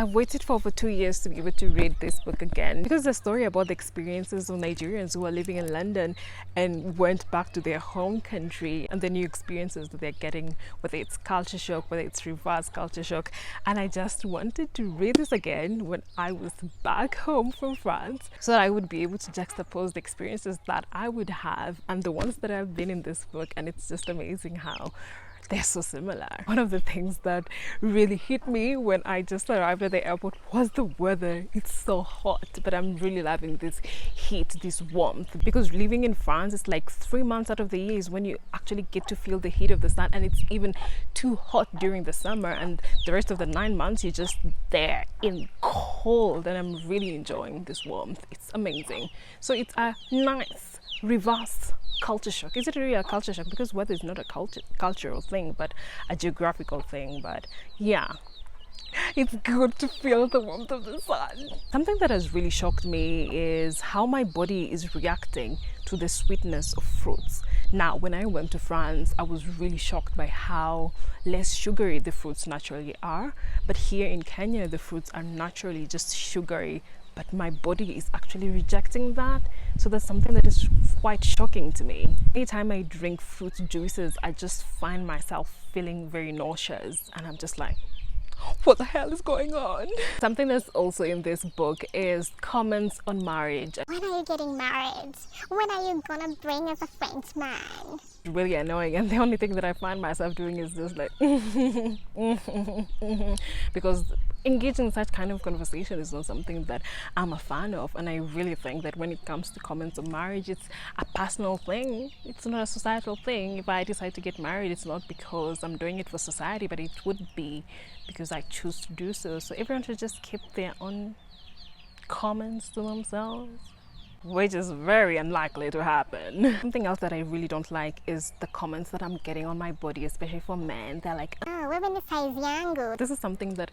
I've waited for over 2 years to be able to read this book again because the story about the experiences of Nigerians who are living in London and went back to their home country and the new experiences that they're getting, whether it's culture shock, whether it's reverse culture shock. And I just wanted to read this again when I was back home from France so that I would be able to juxtapose the experiences that I would have and the ones that have been in this book. And it's just amazing how they're so similar. One of the things that really hit me when I just arrived at the airport was the weather. It's so hot, but I'm really loving this heat, this warmth, because living in France is like 3 months out of the year is when you actually get to feel the heat of the sun, and it's even too hot during the summer, and the rest of the 9 months you're just there in cold, and I'm really enjoying this warmth. It's amazing. So it's a nice reverse culture shock. Is it really a culture shock? Because weather is not a cultural thing, but a geographical thing. But yeah, it's good to feel the warmth of the sun. Something that has really shocked me is how my body is reacting to the sweetness of fruits. Now, when I went to France, I was really shocked by how less sugary the fruits naturally are. But here in Kenya, the fruits are naturally just sugary, but my body is actually rejecting that. So that's something that is quite shocking to me. Anytime I drink fruit juices, I just find myself feeling very nauseous, and I'm just like, what the hell is going on? Something that's also in this book is comments on marriage. When are you getting married? When are you gonna bring us a French man? Really annoying, and the only thing that I find myself doing is just like because engaging in such kind of conversation is not something that I'm a fan of. And I really think that when it comes to comments on marriage, it's a personal thing. It's not a societal thing. If I decide to get married, it's not because I'm doing it for society, but it would be because I choose to do so. So everyone should just keep their own comments to themselves, which is very unlikely to happen. Something else that I really don't like is the comments that I'm getting on my body, especially for men. They're like, oh, we're in the size yango. this is something that,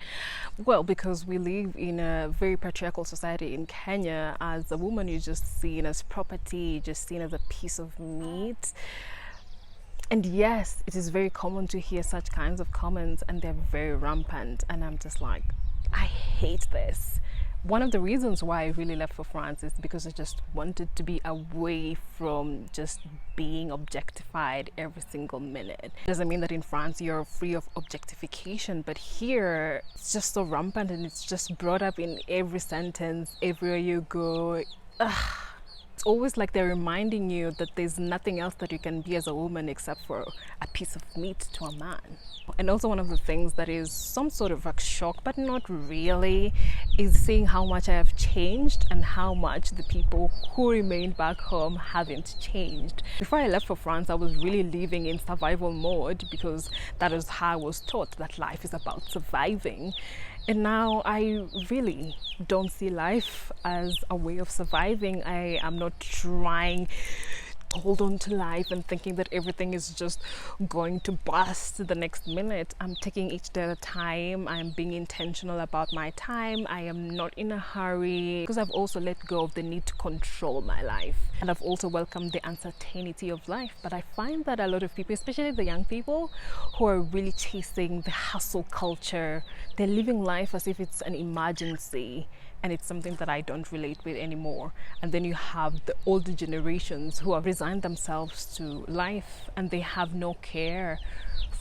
well, because we live in a very patriarchal society in Kenya, as a woman you're just seen as property, you're just seen as a piece of meat. And yes, it is very common to hear such kinds of comments, and they're very rampant, and I'm just like, I hate this. One of the reasons why I really left for France is because I just wanted to be away from just being objectified every single minute. It doesn't mean that in France you're free of objectification, but here it's just so rampant, and it's just brought up in every sentence, everywhere you go. Ugh. It's always like they're reminding you that there's nothing else that you can be as a woman except for a piece of meat to a man. And also one of the things that is some sort of a shock, but not really, is seeing how much I have changed and how much the people who remained back home haven't changed. Before I left for France, I was really living in survival mode because that is how I was taught that life is about surviving. And now I really don't see life as a way of surviving. I am not trying to hold on to life and thinking that everything is just going to burst the next minute. I'm taking each day at a time. I'm being intentional about my time. I am not in a hurry because I've also let go of the need to control my life. And I've also welcomed the uncertainty of life. But I find that a lot of people, especially the young people who are really chasing the hustle culture, they're living life as if it's an emergency. And it's something that I don't relate with anymore. And then you have the older generations who have resigned themselves to life, and they have no care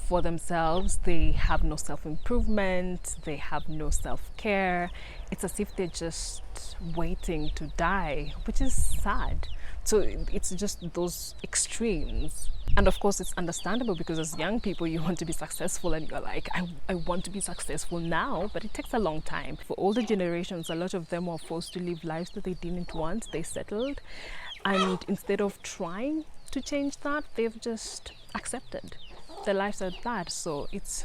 for themselves. They have no self-improvement. They have no self-care. It's as if they're just waiting to die, which is sad. So it's just those extremes. And of course, it's understandable because as young people, you want to be successful, and you're like, I want to be successful now, but it takes a long time. For older generations, a lot of them were forced to live lives that they didn't want. They settled. And instead of trying to change that, they've just accepted their lives at that. So it's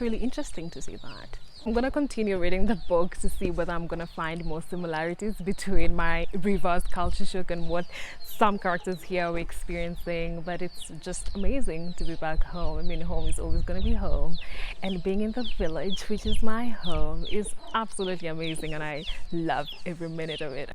really interesting to see that. I'm going to continue reading the book to see whether I'm going to find more similarities between my reverse culture shock and what some characters here are experiencing. But it's just amazing to be back home. I mean, home is always going to be home. And being in the village, which is my home, is absolutely amazing. And I love every minute of it.